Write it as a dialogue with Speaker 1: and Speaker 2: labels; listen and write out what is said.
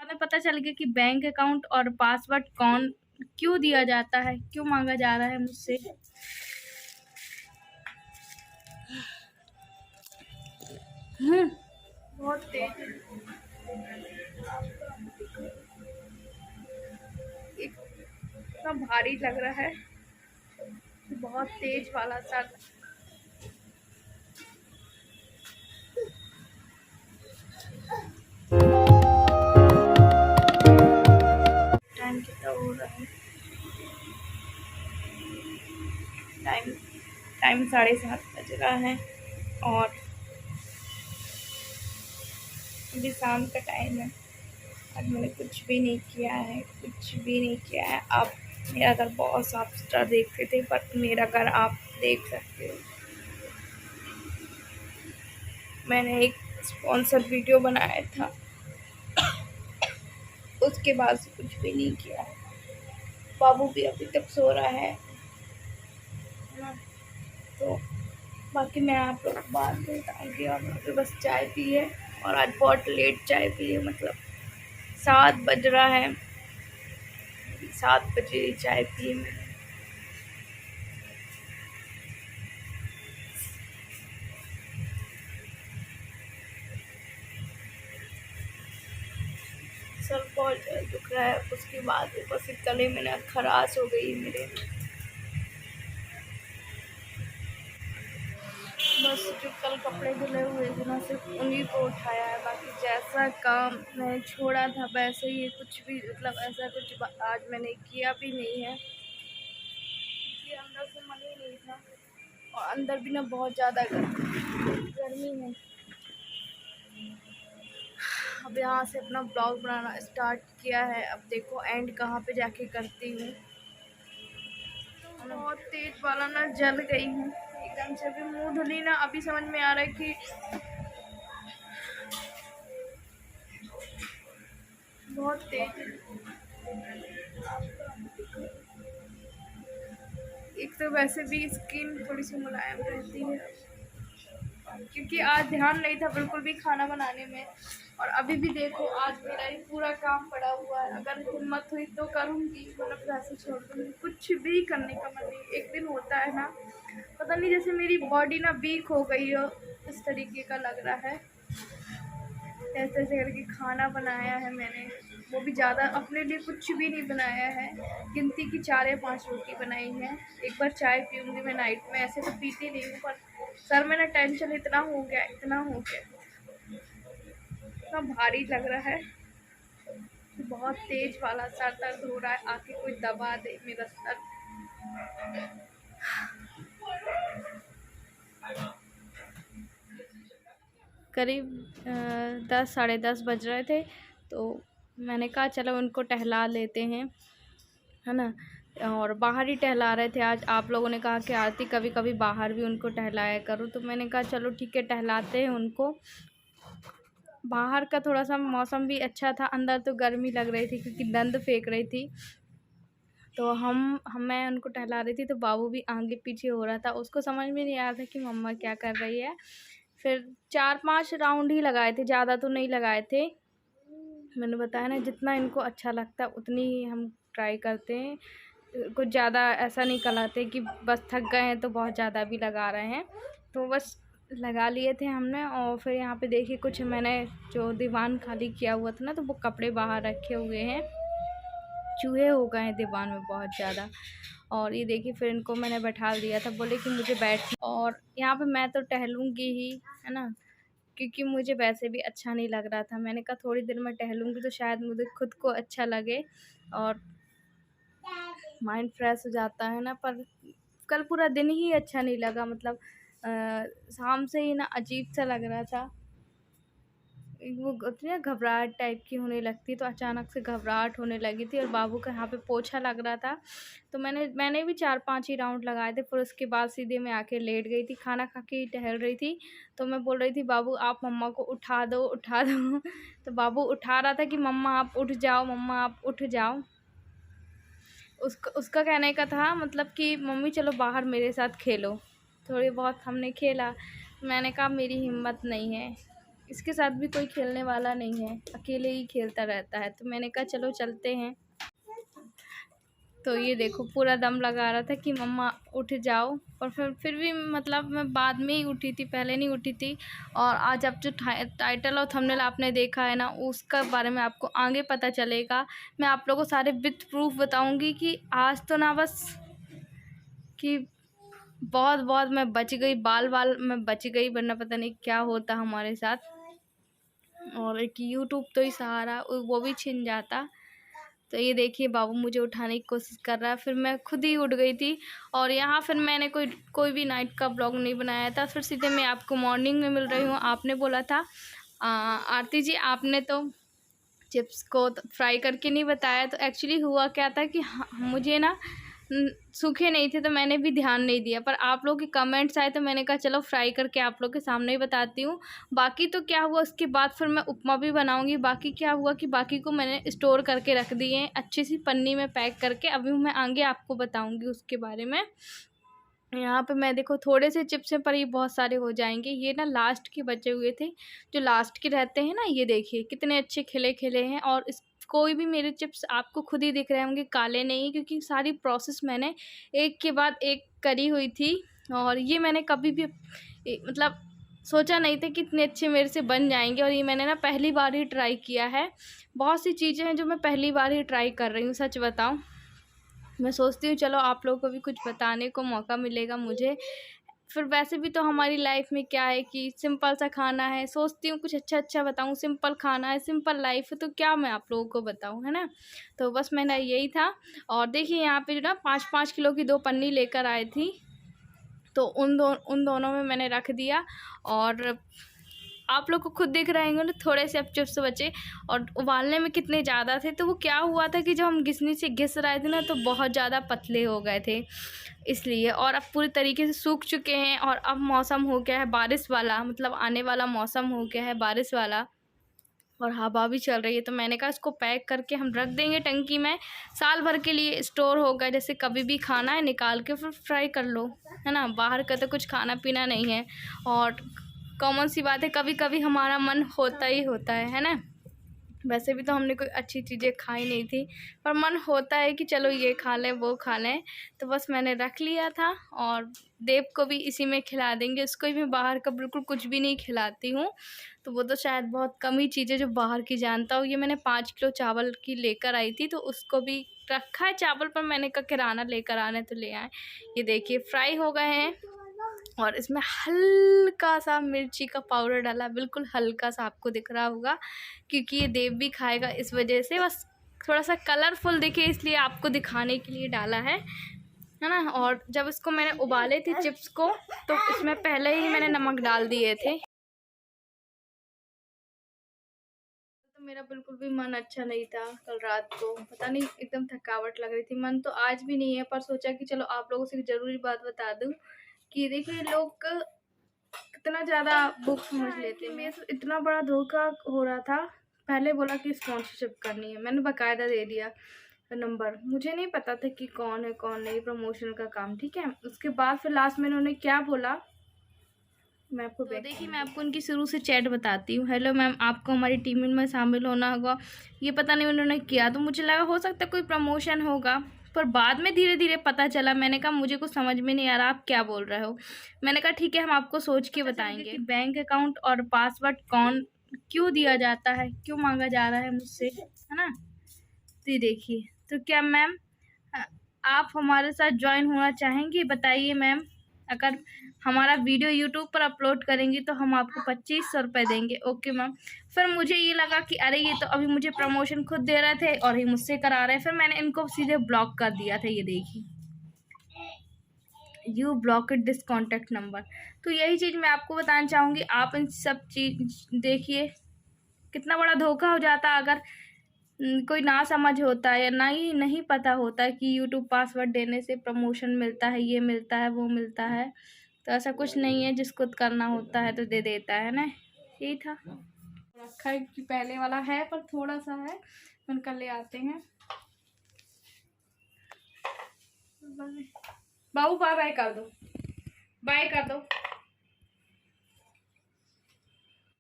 Speaker 1: हमें पता चल गया कि बैंक अकाउंट और पासवर्ड कौन क्यों दिया जाता है, क्यों मांगा जा रहा है मुझसे। बहुत तेज इतना भारी लग रहा है, बहुत तेज वाला सर। टाइम कितना हो रहा है? टाइम टाइम 7:30 बज रहा है और अभी शाम का टाइम है। आज मैंने कुछ भी नहीं किया है, कुछ भी नहीं किया है। आप मेरा घर बहुत साफ सुथरा देखते थे, पर मेरा घर आप देख सकते हो। मैंने एक स्पॉन्सर वीडियो बनाया था, उसके बाद से कुछ भी नहीं किया है। बाबू भी अभी तक सो रहा है ना, तो बाकी मैं आप लोग बात बताऊँगी। और अभी बस चाय पी है और आज बहुत लेट चाय पी है, मतलब 7 बज रहा है, 7 बजे चाय पी मैंने। सर बहुत ज़्यादा दुख रहा है, उसके बाद ऊपर से गले में ना खराश हो गई मेरे। बस जो कल कपड़े धुले हुए थे ना, सिर्फ उन्हीं को उठाया है। बाकी जैसा काम मैं छोड़ा था वैसे ही कुछ भी, मतलब ऐसा कुछ आज मैंने किया भी नहीं है, क्योंकि अंदर से मन ही नहीं था। और अंदर भी ना बहुत ज़्यादा गर्मी है। अब यहाँ से अपना ब्लॉग बनाना स्टार्ट किया है, अब देखो एंड कहाँ पे जाके करती हूँ। बहुत तेज वाला ना जल गई हूँ एकदम से। अभी मुंह धुली ना, अभी समझ में आ रहा है कि बहुत तेज। एक तो वैसे भी स्किन थोड़ी सी मुलायम रहती है, क्योंकि आज ध्यान नहीं था बिल्कुल भी खाना बनाने में। और अभी भी देखो आज मेरा ही पूरा काम पड़ा हुआ है। अगर हिम्मत हुई तो करूँगी, मतलब वैसे छोड़ दूँगी, कुछ भी करने का मन नहीं। एक दिन होता है ना, पता नहीं जैसे मेरी बॉडी ना वीक हो गई हो, इस तरीके का लग रहा है। ऐसे ऐसे करके खाना बनाया है मैंने, वो भी ज़्यादा अपने लिए कुछ भी नहीं बनाया है। गिनती की 4 या 5 रोटी बनाई है। एक बार चाय पीऊँगी मैं नाइट में, ऐसे तो पीती नहीं हूँ, पर सर में ना टेंशन इतना हो गया, इतना हो गया, इतना भारी लग रहा है, बहुत तेज वाला सर दर्द हो रहा है। आके कोई दबा दे मेरा सर। करीब 10 साढ़े 10 बज रहे थे, तो मैंने कहा चलो उनको टहला लेते हैं, है ना। और बाहर ही टहला रहे थे। आज आप लोगों ने कहा कि आरती कभी कभी बाहर भी उनको टहलाया करो, तो मैंने कहा चलो ठीक है टहलाते हैं उनको। बाहर का थोड़ा सा मौसम भी अच्छा था, अंदर तो गर्मी लग रही थी क्योंकि दंद फेंक रही थी। तो मैं उनको टहला रही थी, तो बाबू भी आगे पीछे हो रहा था। उसको समझ में नहीं आ रहा था कि मम्मा क्या कर रही है। फिर 4-5 राउंड ही लगाए थे, ज़्यादा तो नहीं लगाए थे। मैंने बताया ना, जितना इनको अच्छा लगता है उतनी ही हम ट्राई करते हैं। कुछ ज़्यादा ऐसा नहीं कराते कि बस थक गए हैं तो बहुत ज़्यादा भी लगा रहे हैं। तो बस लगा लिए थे हमने। और फिर यहाँ पे देखिए कुछ मैंने जो दीवान खाली किया हुआ था ना, तो वो कपड़े बाहर रखे हुए हैं। चूहे हो गए हैं दीवान में बहुत ज़्यादा। और ये देखिए फिर इनको मैंने बैठा दिया था, बोले कि मुझे बैठ। और यहाँ पे मैं तो टहलूँगी ही, है ना, क्योंकि मुझे वैसे भी अच्छा नहीं लग रहा था। मैंने कहा थोड़ी देर में टहलूँगी तो शायद मुझे खुद को अच्छा लगे और माइंड फ्रेश हो जाता है ना। पर कल पूरा दिन ही अच्छा नहीं लगा, मतलब शाम से ही ना अजीब सा लग रहा था। वो होती है ना घबराहट टाइप की होने लगती, तो अचानक से घबराहट होने लगी थी। और बाबू का यहाँ पे पोछा लग रहा था, तो मैंने भी 4-5 ही राउंड लगाए थे। फिर उसके बाद सीधे मैं आके लेट गई थी, खाना खा के ही टहल रही थी। तो मैं बोल रही थी बाबू आप मम्मा को उठा दो, उठा दो। तो बाबू उठा रहा था कि मम्मा आप उठ जाओ, मम्मा आप उठ जाओ। उसका कहने का था मतलब कि मम्मी चलो बाहर मेरे साथ खेलो। थोड़ी बहुत हमने खेला। मैंने कहा मेरी हिम्मत नहीं है, इसके साथ भी कोई खेलने वाला नहीं है, अकेले ही खेलता रहता है। तो मैंने कहा चलो चलते हैं। तो ये देखो पूरा दम लगा रहा था कि मम्मा उठ जाओ, और फिर भी मतलब मैं बाद में ही उठी थी, पहले नहीं उठी थी। और आज अब जो टाइटल और थंबनेल आपने देखा है ना, उसका बारे में आपको आगे पता चलेगा। मैं आप लोगों को सारे विथ प्रूफ बताऊंगी कि आज तो ना बस कि बहुत बहुत मैं बच गई, बाल मैं बच गई, वरना पता नहीं क्या होता हमारे साथ। और एक यूट्यूब तो ही सहारा, वो भी छिन जाता। तो ये देखिए बाबू मुझे उठाने की कोशिश कर रहा है, फिर मैं खुद ही उठ गई थी। और यहाँ फिर मैंने कोई भी नाइट का ब्लॉग नहीं बनाया था, फिर सीधे मैं आपको मॉर्निंग में मिल रही हूँ। आपने बोला था आरती जी, आपने तो चिप्स को फ्राई करके नहीं बताया। तो एक्चुअली हुआ क्या था कि मुझे ना सूखे नहीं थे, तो मैंने भी ध्यान नहीं दिया। पर आप लोगों के कमेंट्स आए तो मैंने कहा चलो फ्राई करके आप लोग के सामने ही बताती हूँ। बाकी तो क्या हुआ उसके बाद फिर मैं उपमा भी बनाऊँगी। बाकी क्या हुआ कि बाकी को मैंने स्टोर करके रख दिए अच्छी सी पन्नी में पैक करके। अभी मैं आगे आपको बताऊँगी उसके बारे में। यहाँ पे मैं देखो थोड़े से चिप्स हैं पर ये बहुत सारे हो जाएंगे। ये ना लास्ट के बचे हुए थे, जो लास्ट के रहते हैं ना। ये देखिए कितने अच्छे खिले खिले हैं। और इस कोई भी मेरे चिप्स आपको खुद ही दिख रहे होंगे काले नहीं, क्योंकि सारी प्रोसेस मैंने एक के बाद एक करी हुई थी। और ये मैंने कभी भी मतलब सोचा नहीं था कि इतने अच्छे मेरे से बन जाएंगे। और ये मैंने ना पहली बार ही ट्राई किया है। बहुत सी चीज़ें हैं जो मैं पहली बार ही ट्राई कर रही हूँ, सच बताऊँ। मैं सोचती हूँ चलो आप लोगों को भी कुछ बताने को मौका मिलेगा मुझे। फिर वैसे भी तो हमारी लाइफ में क्या है कि सिंपल सा खाना है, सोचती हूँ कुछ अच्छा अच्छा बताऊँ। सिंपल खाना है, सिंपल लाइफ है, तो क्या मैं आप लोगों को बताऊँ, है ना। तो बस मेरा यही था। और देखिए यहाँ पे जो ना 5-5 किलो की 2 पन्नी लेकर आए थी, तो उन दोनों में मैंने रख दिया। और आप लोग को खुद दिख रहे होंगे ना, थोड़े से अब चिप्स बचे। और उबालने में कितने ज़्यादा थे, तो वो क्या हुआ था कि जब हम घिसनी से घिस रहे थे ना, तो बहुत ज़्यादा पतले हो गए थे इसलिए। और अब पूरी तरीके से सूख चुके हैं। और अब मौसम हो गया है बारिश वाला, मतलब आने वाला मौसम हो गया है बारिश वाला, और हवा भी चल रही है। तो मैंने कहा इसको पैक करके हम रख देंगे टंकी में, साल भर के लिए स्टोर होगा। जैसे कभी भी खाना है निकाल के फिर फ्राई कर लो, है ना। बाहर का तो कुछ खाना पीना नहीं है। और कॉमन सी बात है, कभी कभी हमारा मन होता ही होता है ना। वैसे भी तो हमने कोई अच्छी चीज़ें खाई नहीं थी, पर मन होता है कि चलो ये खा लें वो खा लें। तो बस मैंने रख लिया था। और देव को भी इसी में खिला देंगे। उसको भी मैं बाहर का बिल्कुल कुछ भी नहीं खिलाती हूँ। तो वो तो शायद बहुत कम ही चीज़ें जो बाहर की जानता हो। ये मैंने 5 किलो चावल की लेकर आई थी, तो उसको भी रखा है चावल पर। मैंने कहा किराना लेकर आने तो ले आए। ये देखिए फ्राई हो गए हैं। और इसमें हल्का सा मिर्ची का पाउडर डाला, बिल्कुल हल्का सा, आपको दिख रहा होगा क्योंकि ये देव भी खाएगा, इस वजह से बस थोड़ा सा कलरफुल दिखे इसलिए आपको दिखाने के लिए डाला है ना। और जब इसको मैंने उबाले थे चिप्स को, तो इसमें पहले ही मैंने नमक डाल दिए थे। तो मेरा बिल्कुल भी मन अच्छा नहीं था कल रात को, पता नहीं एकदम थकावट लग रही थी। मन तो आज भी नहीं है, पर सोचा कि चलो आप लोगों से ज़रूरी बात बता दूं कि देखिए लोग कितना ज़्यादा बुक समझ लेते हैं। मेरे साथ इतना बड़ा धोखा हो रहा था। पहले बोला कि स्पॉन्सरशिप करनी है, मैंने बाकायदा दे दिया नंबर। मुझे नहीं पता था कि कौन है कौन नहीं, प्रमोशन का काम, ठीक है। उसके बाद फिर लास्ट में उन्होंने क्या बोला मैं आपको देखिए, मैं आपको उनकी शुरू से चैट बताती हूँ। हेलो मैम, आपको हमारी टीम में शामिल होना होगा। ये पता नहीं उन्होंने किया, तो मुझे लगा हो सकता है कोई प्रमोशन होगा, पर बाद में धीरे धीरे पता चला। मैंने कहा मुझे कुछ समझ में नहीं आ रहा, आप क्या बोल रहे हो। मैंने कहा ठीक है, हम आपको सोच के बताएंगे। बैंक अकाउंट और पासवर्ड कौन क्यों दिया जाता है, क्यों मांगा जा रहा है मुझसे, है ना। तो ये देखिए, तो क्या मैम आप हमारे साथ ज्वाइन होना चाहेंगी, बताइए मैम। अगर हमारा वीडियो यूट्यूब पर अपलोड करेंगी तो हम आपको 2500 रुपये देंगे। Okay ma'am. फिर मुझे ये लगा कि अरे ये तो अभी मुझे प्रमोशन खुद दे रहे थे और ये मुझसे करा रहे हैं। फिर मैंने इनको सीधे ब्लॉक कर दिया था। ये देखिए, you blockade this contact number. तो यही चीज़ मैं आपको बताना चाहूँगी। आप इन सब चीज़ देखिए कितना बड़ा धोखा हो जाता अगर कोई ना समझ होता है या ना ही नहीं पता होता कि यूट्यूब पासवर्ड देने से प्रमोशन मिलता है, ये मिलता है, वो मिलता है। तो ऐसा कुछ नहीं है, जिसको करना होता है तो दे देता है ना। यही था, रखा है कि पहले वाला है पर थोड़ा सा है, उनका ले आते हैं। बाबू बाय बाय कर दो, बाय कर दो।